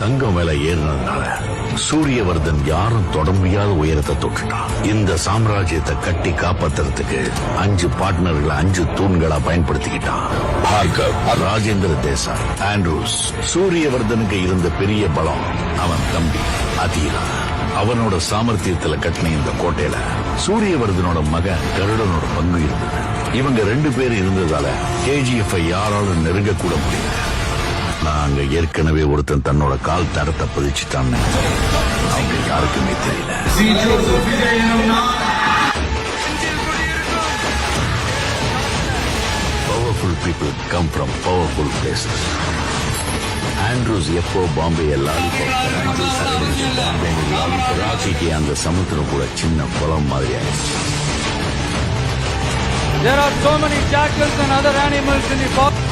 தங்கம் விலை ஏறினதுனால சூரியவர்தன் யாரும் தொட முடியாத உயரத்தை தொட்டுட்டான். இந்த சாம்ராஜ்யத்தை கட்டி காப்பாத்துறதுக்கு 5 பார்ட்னர்களை 5 தூண்களா பயன்படுத்திக்கிட்டான். Parker, Rajendra Desai, Andrews. சூரியவர்தனுக்கு இருந்த பெரிய பலம் அவன் தம்பி அதீரா. அவனோட சாமர்த்தியத்துல கட்டின இந்த கோட்டையில சூரியவர்தனோட மகன் கருடனோட பங்கு இருந்தது. இவங்க 2 பேர் இருந்ததால KGF யாராலும் நெருங்க கூட முடியல. நான் அங்க ஏற்கனவே ஒருத்தன் தன்னோட கால் தடத்தை பதிச்சுட்டான்னு அவங்க யாருக்குமே தெரியல. Powerful people come from powerful places. Andrews எப்போ பாம்பே ராக்கிக்கு அந்த சமுத்திரம் கூட சின்ன குளம் மாதிரி ஆயிடுச்சு. There are so many jackals and other animals in the forest.